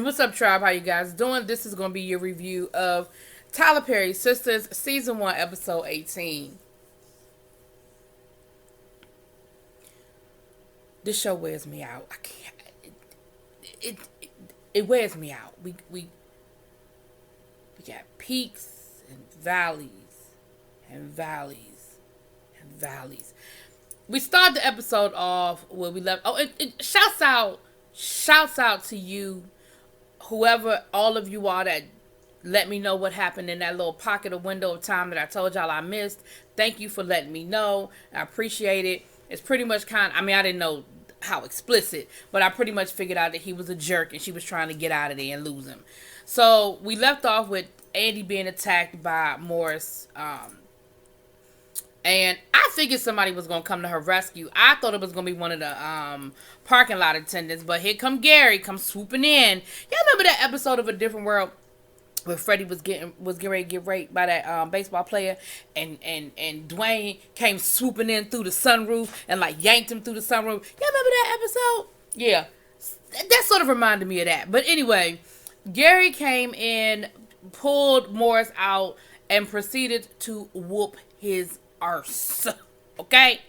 What's up, tribe? How you guys doing? This is going to be your review of Tyler Perry's Sistas, Season 1, Episode 18. This show wears me out. I can't. It wears me out. We got peaks and valleys and valleys and valleys. We start the episode off where we left. Oh, it shouts out to you, whoever, all of you are that let me know what happened in that little pocket of window of time that I told y'all I missed. Thank you for letting me know. I appreciate it. It's pretty much I didn't know how explicit, but I pretty much figured out that he was a jerk and she was trying to get out of there and lose him. So we left off with Andy being attacked by Morris, and I figured somebody was going to come to her rescue. I thought it was going to be one of the parking lot attendants, but here come Gary, come swooping in. Y'all remember that episode of A Different World where Freddie was getting ready to get raped by that baseball player, and Dwayne came swooping in through the sunroof and like yanked him through the sunroof. Y'all remember that episode? Yeah, that sort of reminded me of that. But anyway, Gary came in, pulled Morris out, and proceeded to whoop his arse. Okay?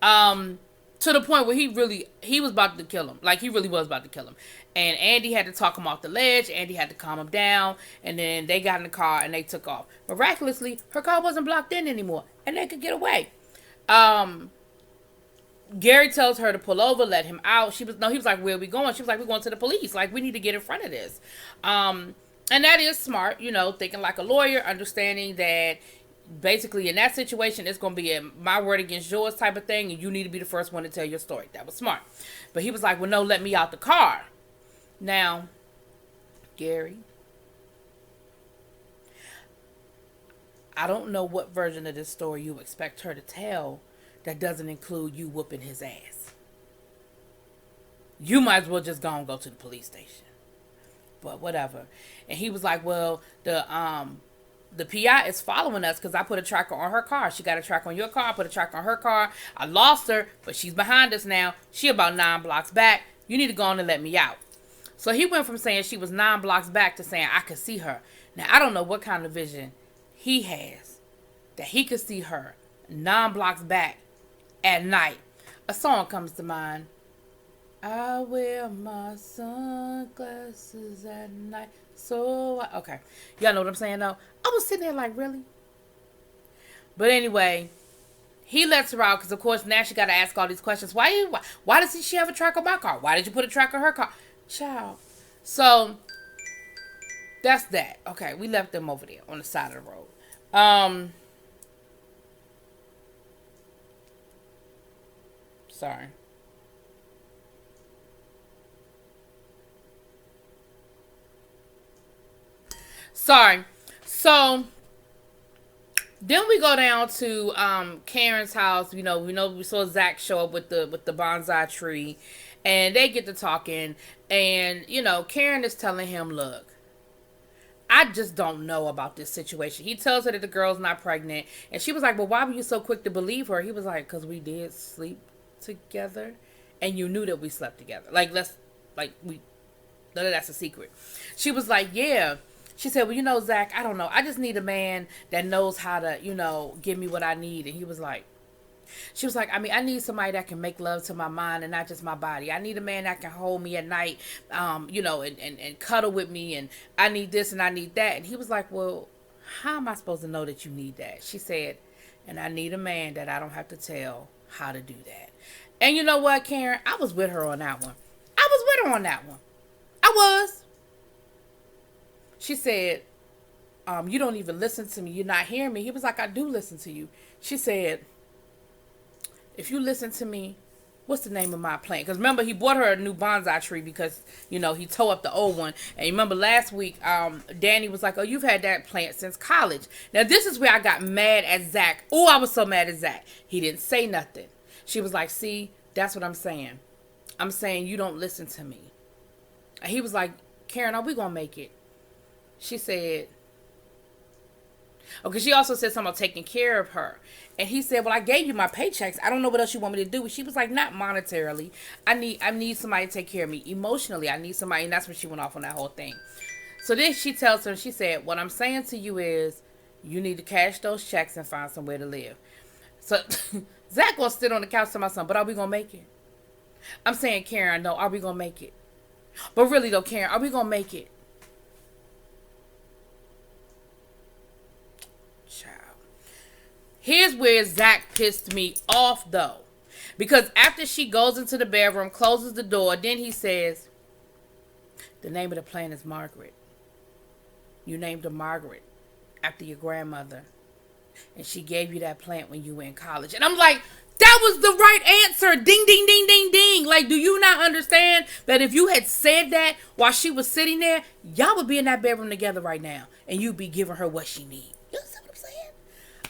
To the point where he was about to kill him. Like, he really was about to kill him. And Andy had to talk him off the ledge. Andy had to calm him down. And then they got in the car and they took off. Miraculously, her car wasn't blocked in anymore. And they could get away. Gary tells her to pull over, let him out. He was like, where are we going? She was like, we're going to the police. Like, we need to get in front of this. And that is smart, thinking like a lawyer, understanding that basically in that situation it's going to be a my word against yours type of thing, and you need to be the first one to tell your story. That was smart. But he was like, well, no, let me out the car. Now, Gary, I don't know what version of this story you expect her to tell that doesn't include you whooping his ass. You might as well just go to the police station. But whatever. And he was like, well, the PI is following us because I put a tracker on her car. She got a tracker on your car. I put a tracker on her car. I lost her, but she's behind us now. She about 9 blocks back. You need to go on and let me out. So he went from saying she was 9 blocks back to saying I could see her. Now, I don't know what kind of vision he has that he could see her 9 blocks back at night. A song comes to mind. I wear my sunglasses at night. Okay. Y'all know what I'm saying, though? I was sitting there like, really? But anyway, he lets her out because, of course, now she got to ask all these questions. Why does she have a tracker on my car? Why did you put a tracker on her car? Child. So, that's that. Okay, we left them over there on the side of the road. Sorry. So then we go down to Karen's house. We saw Zach show up with the bonsai tree, and they get to talking, and Karen is telling him, look, I just don't know about this situation. He tells her that the girl's not pregnant, and she was like, well, why were you so quick to believe her? He was like, because we did sleep together, and you knew that we slept together. None of that's a secret. She was like, yeah. She said, well, Zach, I don't know. I just need a man that knows how to, give me what I need. And she was like, I need somebody that can make love to my mind and not just my body. I need a man that can hold me at night, and cuddle with me. And I need this and I need that. And he was like, well, how am I supposed to know that you need that? She said, and I need a man that I don't have to tell how to do that. And you know what, Karen? I was with her on that one. I was. She said, you don't even listen to me. You're not hearing me. He was like, I do listen to you. She said, if you listen to me, what's the name of my plant? Because remember, he bought her a new bonsai tree because, he tore up the old one. And you remember last week, Danny was like, oh, you've had that plant since college. Now, this is where I got mad at Zach. Oh, I was so mad at Zach. He didn't say nothing. She was like, see, that's what I'm saying. I'm saying you don't listen to me. And he was like, Karen, are we going to make it? She said, Okay, she also said something about taking care of her. And he said, well, I gave you my paychecks. I don't know what else you want me to do. She was like, not monetarily. I need somebody to take care of me. Emotionally, I need somebody. And that's when she went off on that whole thing. So then she tells him, she said, what I'm saying to you is you need to cash those checks and find somewhere to live. So Zach gonna sit on the couch to my son, but are we gonna make it? I'm saying, Karen, no, are we gonna make it? But really though, Karen, are we gonna make it? Child. Here's where Zach pissed me off though. Because after she goes into the bedroom, closes the door, then he says, the name of the plant is Margaret. You named her Margaret after your grandmother. And she gave you that plant when you were in college. And I'm like, that was the right answer. Ding, ding, ding, ding, ding. Like, do you not understand that if you had said that while she was sitting there, y'all would be in that bedroom together right now. And you'd be giving her what she needs. You understand what I'm saying?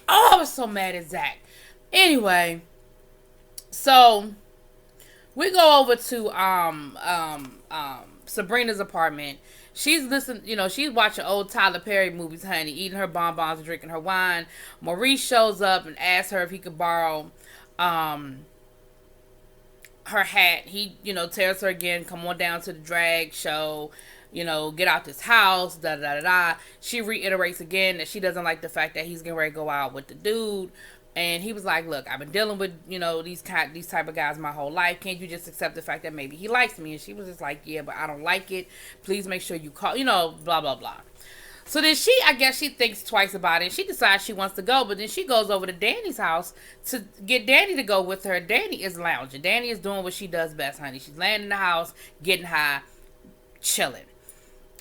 Oh, I was so mad at Zach. Anyway, so we go over to Sabrina's apartment. She's listening, she's watching old Tyler Perry movies, honey, eating her bonbons and drinking her wine. Maurice shows up and asks her if he could borrow her hat. He, tells her again, come on down to the drag show, get out this house, da da da da. She reiterates again that she doesn't like the fact that he's getting ready to go out with the dude. And he was like, look, I've been dealing with, these type of guys my whole life. Can't you just accept the fact that maybe he likes me? And she was just like, yeah, but I don't like it. Please make sure you call, blah, blah, blah. So then I guess she thinks twice about it. She decides she wants to go, but then she goes over to Danny's house to get Danny to go with her. Danny is lounging. Danny is doing what she does best, honey. She's laying in the house, getting high, chilling.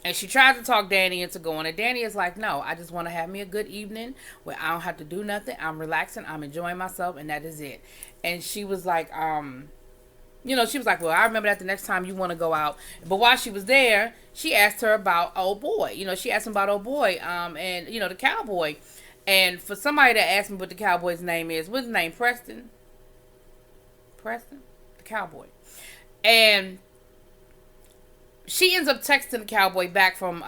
And she tries to talk Danny into going. And Danny is like, no, I just want to have me a good evening where I don't have to do nothing. I'm relaxing. I'm enjoying myself. And that is it. And she was like, she was like, well, I remember that the next time you want to go out. But while she was there, she asked her about old boy. She asked him about old boy and, the cowboy. And for somebody to ask me what the cowboy's name is, what's his name? Preston? The cowboy. And she ends up texting the cowboy back from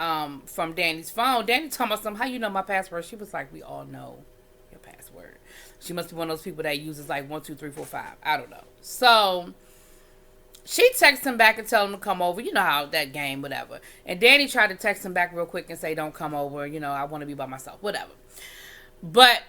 Danny's phone. Danny told me something, how you know my password? She was like, we all know your password. She must be one of those people that uses like 1, 2, 3, 4, 5. I don't know. So she texts him back and tell him to come over. You know how that game, whatever. And Danny tried to text him back real quick and say, don't come over. I want to be by myself, whatever. But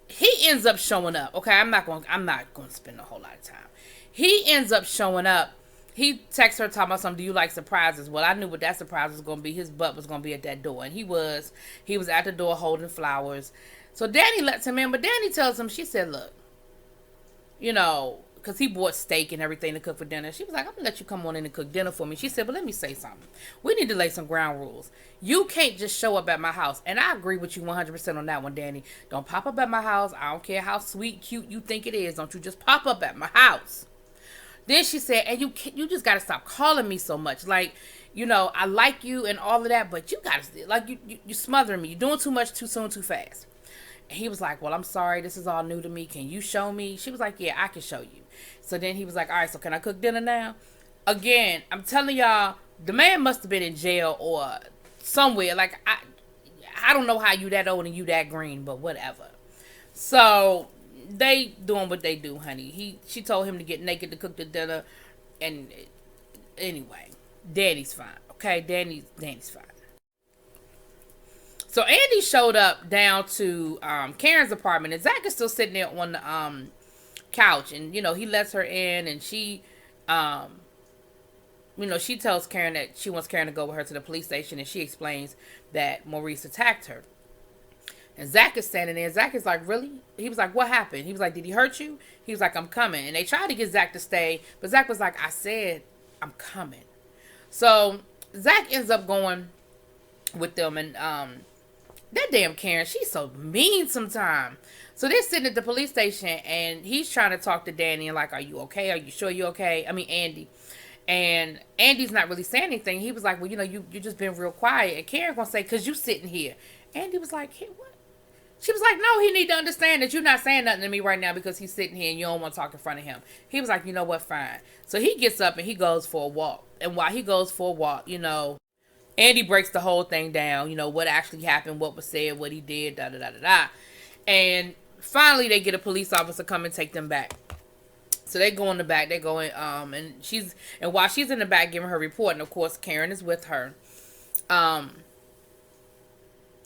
he ends up showing up. Okay, I'm not going to spend a whole lot of time. He ends up showing up. He texts her talking about something, do you like surprises? Well, I knew what that surprise was going to be. His butt was going to be at that door. And he was at the door holding flowers. So Danny lets him in. But Danny tells him, she said, look, because he bought steak and everything to cook for dinner. She was like, I'm going to let you come on in and cook dinner for me. She said, but let me say something. We need to lay some ground rules. You can't just show up at my house. And I agree with you 100% on that one, Danny. Don't pop up at my house. I don't care how sweet, cute you think it is. Don't you just pop up at my house. Then she said, and you just got to stop calling me so much. Like, I like you and all of that, but you got to, like, you smothering me. You're doing too much too soon, too fast. And he was like, well, I'm sorry. This is all new to me. Can you show me? She was like, yeah, I can show you. So then he was like, all right, so can I cook dinner now? Again, I'm telling y'all, the man must have been in jail or somewhere. Like, I don't know how you that old and you that green, but whatever. So they doing what they do, honey. She told him to get naked to cook the dinner. And anyway, Daddy's fine. Okay, Danny's fine. So Andy showed up down to Karen's apartment, and Zach is still sitting there on the couch, and he lets her in, and she she tells Karen that she wants Karen to go with her to the police station, and she explains that Maurice attacked her. And Zach is standing there. Zach is like, really? He was like, what happened? He was like, did he hurt you? He was like, I'm coming. And they tried to get Zach to stay, but Zach was like, I said, I'm coming. So Zach ends up going with them, and that damn Karen, she's so mean sometimes. So they're sitting at the police station, and he's trying to talk to Danny and like, are you okay? Are you sure you're okay? I mean, Andy. And Andy's not really saying anything. He was like, well, you just been real quiet. And Karen's going to say, because you sitting here. Andy was like, hey, what? She was like, no, he need to understand that you're not saying nothing to me right now because he's sitting here and you don't want to talk in front of him. He was like, you know what, fine. So he gets up and he goes for a walk. And while he goes for a walk, Andy breaks the whole thing down, what actually happened, what was said, what he did, da da da da da. And finally they get a police officer come and take them back. So they go in the back, they go in, and while she's in the back giving her report, and of course Karen is with her.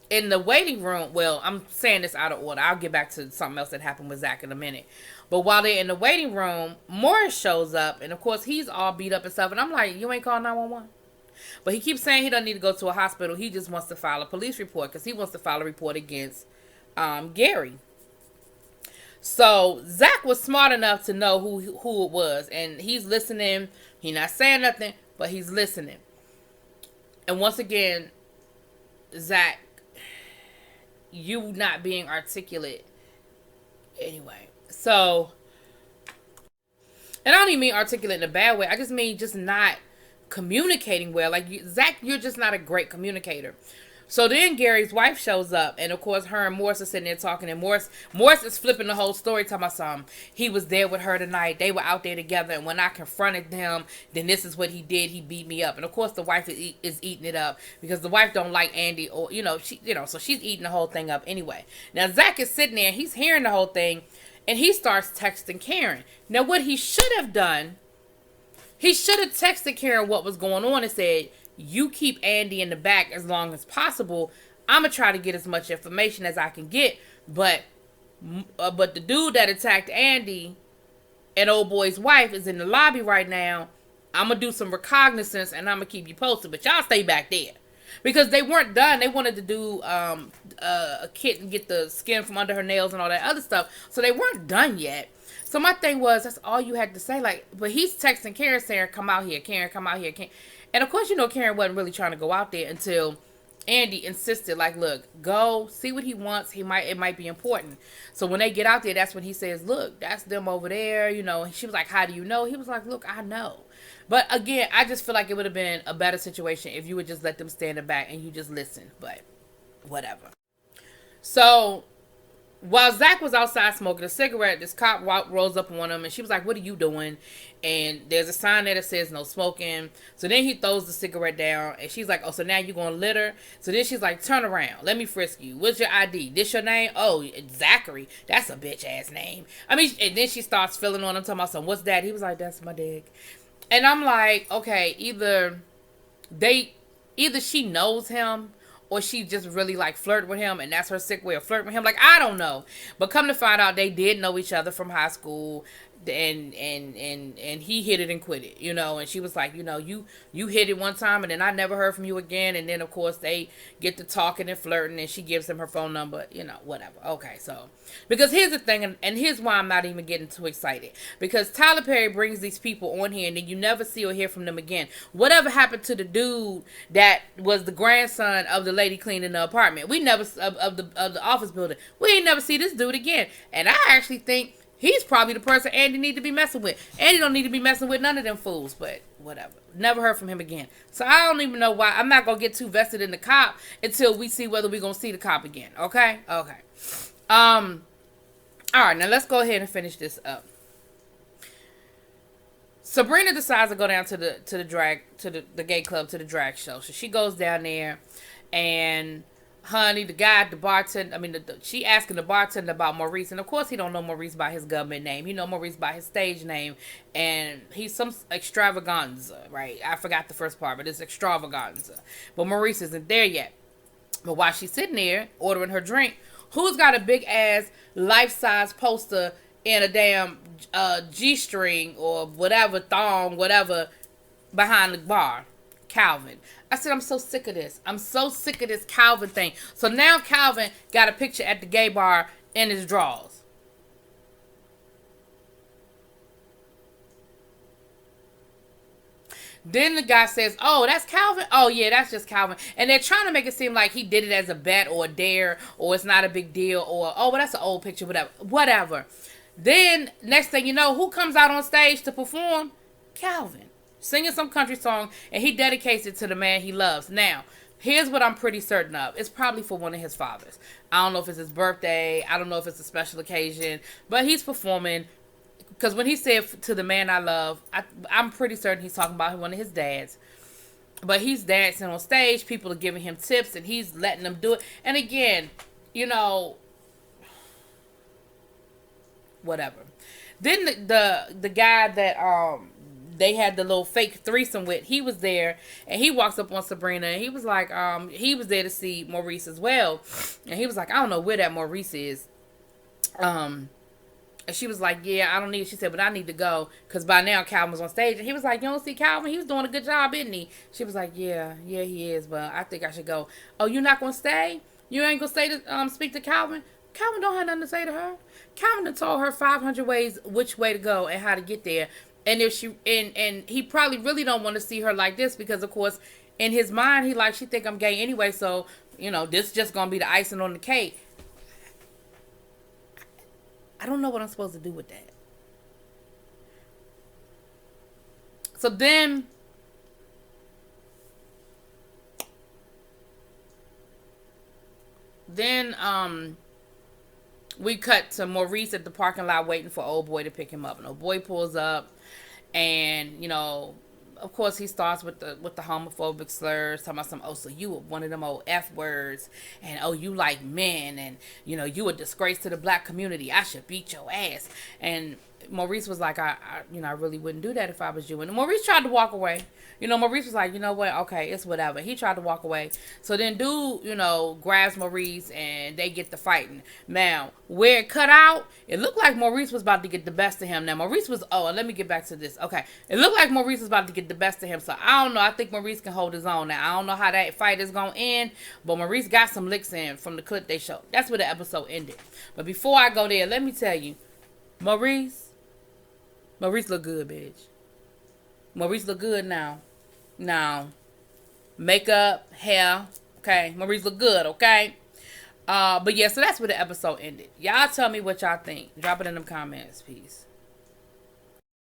In the waiting room, well, I'm saying this out of order. I'll get back to something else that happened with Zach in a minute. But while they're in the waiting room, Morris shows up, and of course he's all beat up and stuff. And I'm like, you ain't called 911? But he keeps saying he doesn't need to go to a hospital. He just wants to file a police report because he wants to file a report against Gary. So Zach was smart enough to know who it was, and he's listening. He's not saying nothing, but he's listening. And once again, Zach, you not being articulate. Anyway, so, and I don't even mean articulate in a bad way. I just mean just not communicating well. Like, Zach, you're just not a great communicator. So then Gary's wife shows up, and of course her and Morris are sitting there talking, and Morris is flipping the whole story, talking about something. He was there with her tonight. They were out there together, and when I confronted him, then this is what he did. He beat me up. And of course the wife is eating it up because the wife don't like Andy, or so she's eating the whole thing up anyway. Now Zach is sitting there, he's hearing the whole thing, and he starts texting Karen. Now what he should have done, he should have texted Karen what was going on and said, you keep Andy in the back as long as possible. I'm going to try to get as much information as I can get. But the dude that attacked Andy and old boy's wife is in the lobby right now. I'm going to do some recognizance and I'm going to keep you posted. But y'all stay back there. Because they weren't done. They wanted to do a kit and get the skin from under her nails and all that other stuff. So they weren't done yet. So my thing was, that's all you had to say. Like, but he's texting Karen saying, come out here, Karen, come out here, Karen. And of course, Karen wasn't really trying to go out there until Andy insisted, like, look, go see what he wants. It might be important. So when they get out there, that's when he says, look, that's them over there. She was like, how do you know? He was like, look, I know. But again, I just feel like it would have been a better situation if you would just let them stand in the back and you just listen. But whatever. So while Zach was outside smoking a cigarette, this cop rolls up on him, and she was like, what are you doing? And there's a sign there that says no smoking. So then he throws the cigarette down, and she's like, oh, so now you're going to litter? So then she's like, turn around. Let me frisk you. What's your ID? This your name? Oh, Zachary. That's a bitch-ass name. I mean, and then she starts filling on him, talking about something. What's that? He was like, that's my dick. And I'm like, okay, either she knows him, or she just really like flirt with him, and that's her sick way of flirting with him. Like, I don't know. But come to find out, they did know each other from high school, and he hit it and quit it, and she was like, you hit it one time, and then I never heard from you again. And then of course they get to talking and flirting, and she gives him her phone number, whatever. Okay, so because here's the thing, and here's why I'm not even getting too excited, because Tyler Perry brings these people on here, and then you never see or hear from them again. Whatever happened to the dude that was the grandson of the lady cleaning the apartment? We never of the office building. We ain't never see this dude again. And I actually think he's probably the person Andy need to be messing with. Andy don't need to be messing with none of them fools, but whatever. Never heard from him again. So I don't even know why. I'm not going to get too vested in the cop until we see whether we're going to see the cop again. Okay? Okay. All right, now let's go ahead and finish this up. Sabrina decides to go down to the gay club, to the drag show. So she goes down there, and honey, the bartender, she asking the bartender about Maurice. And of course he don't know Maurice by his government name. He know Maurice by his stage name. And he's some extravaganza, right? I forgot the first part, but it's extravaganza. But Maurice isn't there yet. But while she's sitting there ordering her drink, who's got a big ass life-size poster in a damn G-string or whatever, thong, whatever, behind the bar? Calvin. I said, I'm so sick of this. I'm so sick of this Calvin thing. So now Calvin got a picture at the gay bar in his drawers. Then the guy says, oh, that's Calvin? Oh, yeah, that's just Calvin. And they're trying to make it seem like he did it as a bet or a dare, or it's not a big deal, or, oh, well, that's an old picture, whatever. Then, next thing you know, who comes out on stage to perform? Calvin. Singing some country song, and he dedicates it to the man he loves. Now, here's what I'm pretty certain of. It's probably for one of his fathers. I don't know if it's his birthday. I don't know if it's a special occasion. But he's performing, because when he said to the man I love, I'm pretty certain he's talking about one of his dads. But he's dancing on stage. People are giving him tips, and he's letting them do it. And again, you know, whatever. Then the guy that they had the little fake threesome with, he was there, and he walks up on Sabrina, and he was like, he was there to see Maurice as well, and he was like, I don't know where that Maurice is. And she was like, yeah, I don't need, she said, but I need to go, because by now Calvin was on stage, and he was like, you don't see Calvin? He was doing a good job, isn't he? She was like, yeah, he is, but I think I should go. Oh, you're not going to stay? You ain't going to stay to speak to Calvin? Calvin don't have nothing to say to her. Calvin done told her 500 ways which way to go and how to get there. And if she, and he probably really don't want to see her like this, because of course, in his mind, he like, she think I'm gay anyway, so, this is just going to be the icing on the cake. I don't know what I'm supposed to do with that. So then we cut to Maurice at the parking lot waiting for old boy to pick him up. And old boy pulls up, and of course he starts with the homophobic slurs, talking about some, oh, so you one of them old F words, and oh, you like men, and you a disgrace to the black community. I should beat your ass. And Maurice was like, I really wouldn't do that if I was you. And Maurice tried to walk away. Maurice was like, you know what? Okay, it's whatever. He tried to walk away. So then dude, grabs Maurice, and they get to fighting. Now, where it cut out, it looked like Maurice was about to get the best of him. Now, Maurice was, and let me get back to this. Okay, it looked like Maurice was about to get the best of him. So I don't know. I think Maurice can hold his own. Now, I don't know how that fight is going to end, but Maurice got some licks in from the clip they showed. That's where the episode ended. But before I go there, let me tell you, Maurice look good, bitch. Maurice look good now. Makeup, hair, okay. Maurice look good, okay. But yeah, so that's where the episode ended. Y'all tell me what y'all think. Drop it in the comments. Peace.